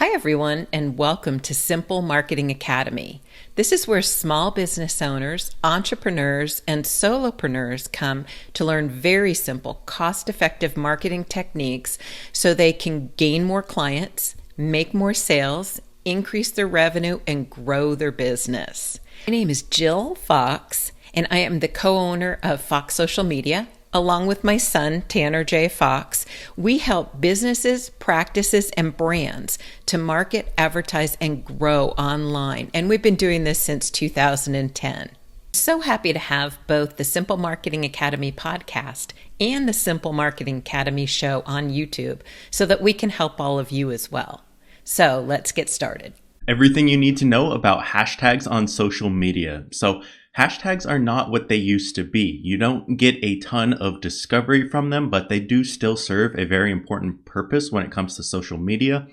Hi, everyone, and welcome to Simple Marketing Academy. This is where small business owners, entrepreneurs, and solopreneurs come to learn very simple, cost-effective marketing techniques so they can gain more clients, make more sales, increase their revenue, and grow their business. My name is Jill Fox, and I am the co-owner of Fox Social Media. Along with my son, Tanner J. Fox, we help businesses, practices, and brands to market, advertise, and grow online. And we've been doing this since 2010. So happy to have both the Simple Marketing Academy podcast and the Simple Marketing Academy show on YouTube so that we can help all of you as well. So let's get started. Everything you need to know about hashtags on social media. So hashtags are not what they used to be. You don't get a ton of discovery from them, but they do still serve a very important purpose when it comes to social media.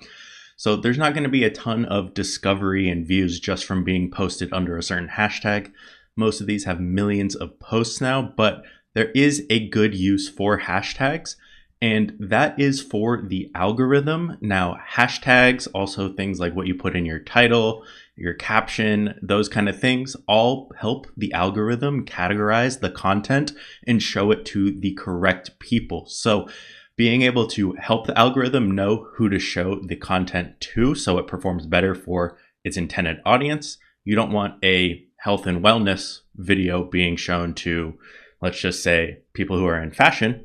So there's not going to be a ton of discovery and views just from being posted under a certain hashtag. Most of these have millions of posts now, but there is a good use for hashtags, and that is for the algorithm. Now, hashtags, also things like what you put in your title, your caption, those kind of things, all help the algorithm categorize the content and show it to the correct people. So being able to help the algorithm know who to show the content to so it performs better for its intended audience. You don't want a health and wellness video being shown to, let's just say, people who are in fashion.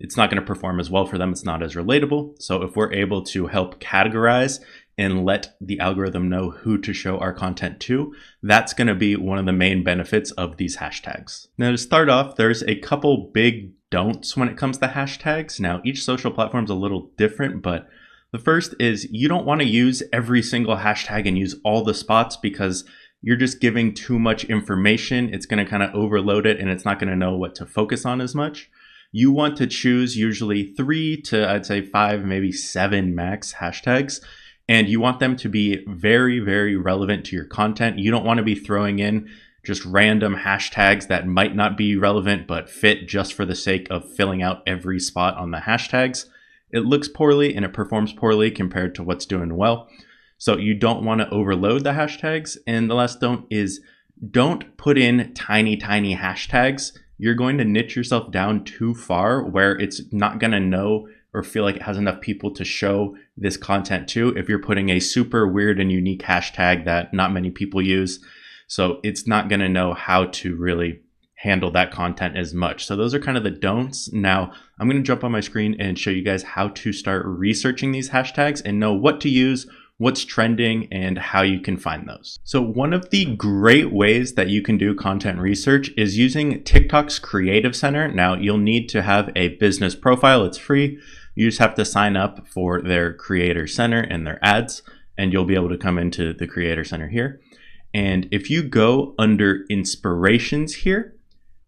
It's not going to perform as well for them. It's not as relatable. So if we're able to help categorize and let the algorithm know who to show our content to, that's going to be one of the main benefits of these hashtags. Now, to start off, there's a couple big don'ts when it comes to hashtags. Now, each social platform is a little different, but the first is you don't want to use every single hashtag and use all the spots because you're just giving too much information. It's going to kind of overload it and it's not going to know what to focus on as much. You want to choose usually 3 to, I'd say 5, maybe 7 max hashtags. And you want them to be very, very relevant to your content. You don't want to be throwing in just random hashtags that might not be relevant, but fit just for the sake of filling out every spot on the hashtags. It looks poorly and it performs poorly compared to what's doing well. So you don't want to overload the hashtags. And the last don't is don't put in tiny hashtags. You're going to niche yourself down too far where it's not going to know or feel like it has enough people to show this content to if you're putting a super weird and unique hashtag that not many people use. So it's not going to know how to really handle that content as much. So those are kind of the don'ts. Now, I'm going to jump on my screen and show you guys how to start researching these hashtags and know what to use, what's trending, and how you can find those. So one of the great ways that you can do content research is using TikTok's Creative Center. Now, you'll need to have a business profile. It's free. You just have to sign up for their Creator Center and their ads, and you'll be able to come into the Creator Center here. And if you go under inspirations here,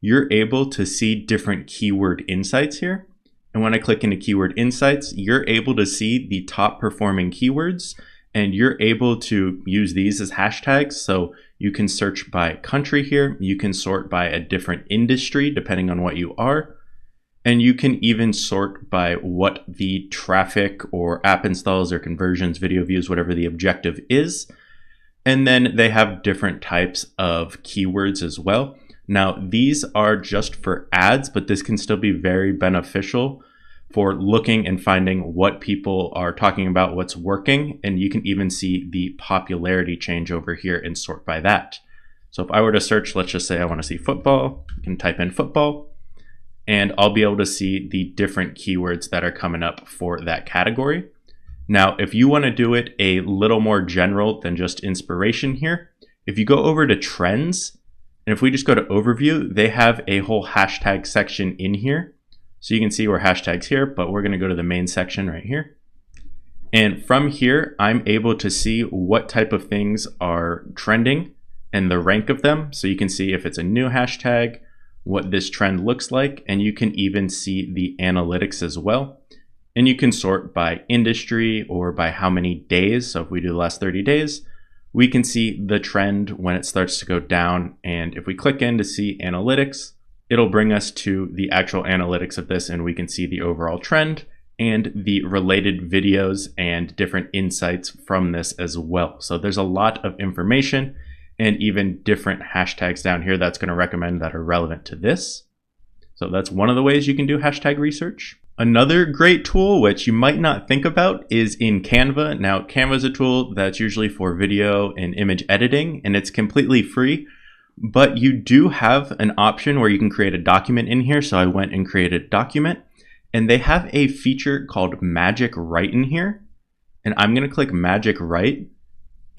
you're able to see different keyword insights here. And when I click into keyword insights, you're able to see the top performing keywords, and you're able to use these as hashtags. So you can search by country here. You can sort by a different industry, depending on what you are. And you can even sort by what the traffic or app installs or conversions, video views, whatever the objective is. And then they have different types of keywords as well. Now, these are just for ads, but this can still be very beneficial for looking and finding what people are talking about, what's working. And you can even see the popularity change over here and sort by that. So if I were to search, let's just say I want to see football, you can type in football, and I'll be able to see the different keywords that are coming up for that category. Now, if you want to do it a little more general than just inspiration here, if you go over to trends, and if we just go to overview, they have a whole hashtag section in here. So you can see we're hashtags here, but we're going to go to the main section right here. And from here, I'm able to see what type of things are trending and the rank of them. So you can see if it's a new hashtag, what this trend looks like, and you can even see the analytics as well. And you can sort by industry or by how many days. So if we do the last 30 days, we can see the trend when it starts to go down. And if we click in to see analytics, it'll bring us to the actual analytics of this, and we can see the overall trend and the related videos and different insights from this as well. So there's a lot of information and even different hashtags down here that's going to recommend that are relevant to this. So that's one of the ways you can do hashtag research. Another great tool, which you might not think about, is in Canva. Now, Canva is a tool that's usually for video and image editing, and it's completely free. But you do have an option where you can create a document in here. So I went and created a document, and they have a feature called Magic Write in here. And I'm going to click Magic Write,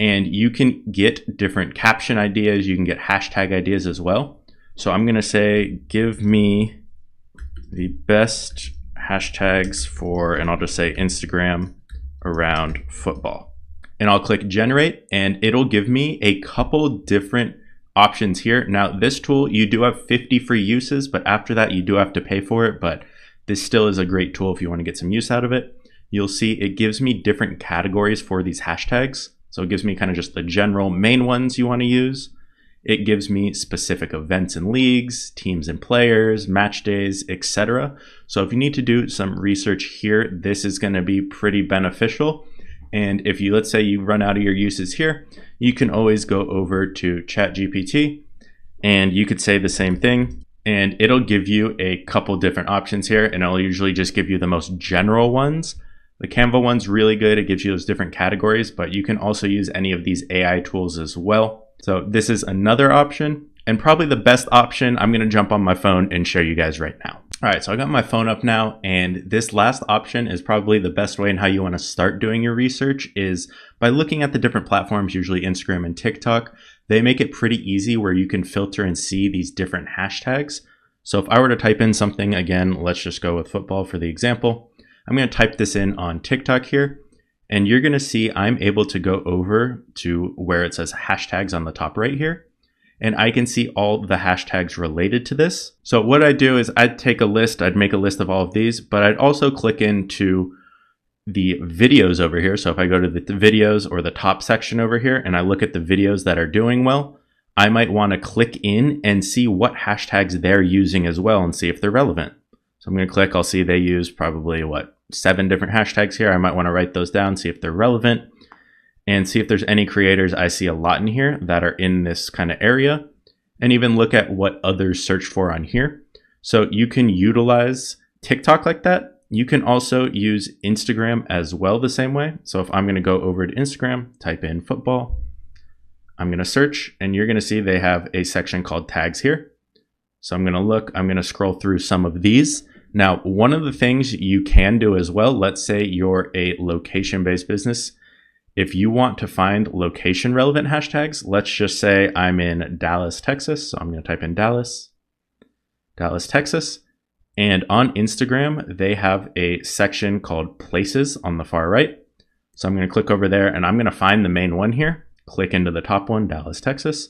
and you can get different caption ideas. You can get hashtag ideas as well. So I'm going to say, give me the best hashtags for, and I'll just say Instagram around football. And I'll click generate, and it'll give me a couple different options here. Now, this tool, you do have 50 free uses, but after that, you do have to pay for it. But this still is a great tool if you want to get some use out of it. You'll see it gives me different categories for these hashtags. So it gives me kind of just the general main ones you want to use. It gives me specific events and leagues, teams and players, match days, etc. So if you need to do some research here, this is going to be pretty beneficial. And if you, let's say you run out of your uses here, you can always go over to ChatGPT and you could say the same thing, and it'll give you a couple different options here, and it'll usually just give you the most general ones. The Canva one's really good. It gives you those different categories, but you can also use any of these AI tools as well. So this is another option, and probably the best option. I'm going to jump on my phone and show you guys right now. All right, so I got my phone up now, and this last option is probably the best way in how you want to start doing your research is by looking at the different platforms, usually Instagram and TikTok. They make it pretty easy where you can filter and see these different hashtags. So if I were to type in something, again, let's just go with football for the example. I'm going to type this in on TikTok here, and you're going to see I'm able to go over to where it says hashtags on the top right here. And I can see all the hashtags related to this. So what I do is I'd take a list, I'd make a list of all of these, but I'd also click into the videos over here. So if I go to the videos or the top section over here and I look at the videos that are doing well, I might want to click in and see what hashtags they're using as well and see if they're relevant. So I'm going to click, I'll see they use probably 7 different hashtags here. I might want to write those down, see if they're relevant, and see if there's any creators I see a lot in here that are in this kind of area, and even look at what others search for on here. So you can utilize TikTok like that. You can also use Instagram as well the same way. So if I'm going to go over to Instagram, type in football, I'm going to search, and you're going to see they have a section called tags here. So I'm going to look, I'm going to scroll through some of these. Now, one of the things you can do as well, let's say you're a location-based business. If you want to find location relevant hashtags, let's just say I'm in Dallas, Texas. So I'm going to type in Dallas, Texas. And on Instagram, they have a section called places on the far right. So I'm going to click over there and I'm going to find the main one here. Click into the top one, Dallas, Texas.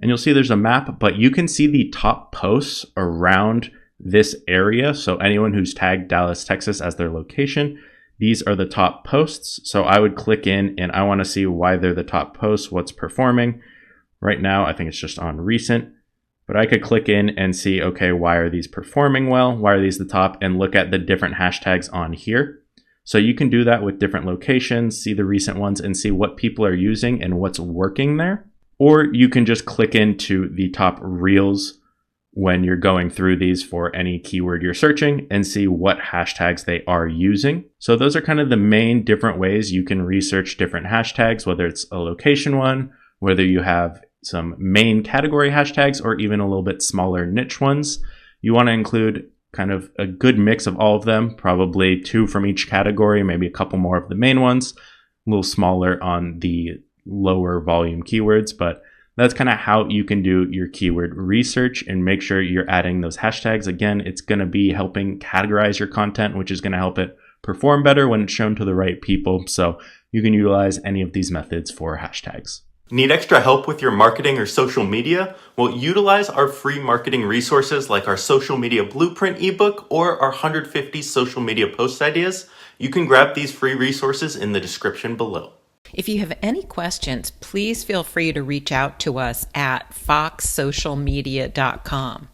And you'll see there's a map, but you can see the top posts around this area. So anyone who's tagged Dallas, Texas as their location, these are the top posts. So I would click in and I want to see why they're the top posts, what's performing. Right now, I think it's just on recent, but I could click in and see, okay, why are these performing well? Why are these the top? And look at the different hashtags on here. So you can do that with different locations, see the recent ones and see what people are using and what's working there. Or you can just click into the top reels when you're going through these for any keyword you're searching and see what hashtags they are using. So those are kind of the main different ways you can research different hashtags, whether it's a location one, whether you have some main category hashtags, or even a little bit smaller niche ones. You want to include kind of a good mix of all of them, probably 2 from each category, maybe a couple more of the main ones, a little smaller on the lower volume keywords, but that's kind of how you can do your keyword research and make sure you're adding those hashtags. Again, it's going to be helping categorize your content, which is going to help it perform better when it's shown to the right people. So you can utilize any of these methods for hashtags. Need extra help with your marketing or social media? Well, utilize our free marketing resources like our social media blueprint ebook or our 150 social media post ideas. You can grab these free resources in the description below. If you have any questions, please feel free to reach out to us at foxsocialmedia.com.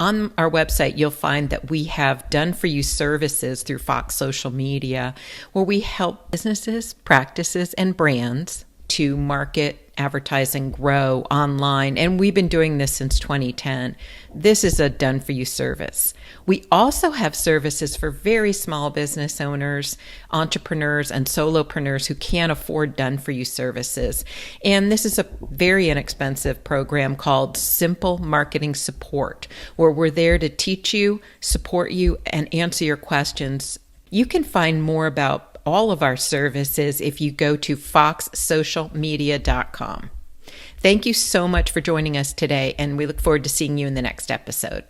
On our website, you'll find that we have done-for-you services through Fox Social Media, where we help businesses, practices, and brands to market, advertise, and grow online. And we've been doing this since 2010. This is a done-for-you service. We also have services for very small business owners, entrepreneurs, and solopreneurs who can't afford done-for-you services. And this is a very inexpensive program called Simple Marketing Support, where we're there to teach you, support you, and answer your questions. You can find more about all of our services if you go to foxsocialmedia.com. Thank you so much for joining us today, and we look forward to seeing you in the next episode.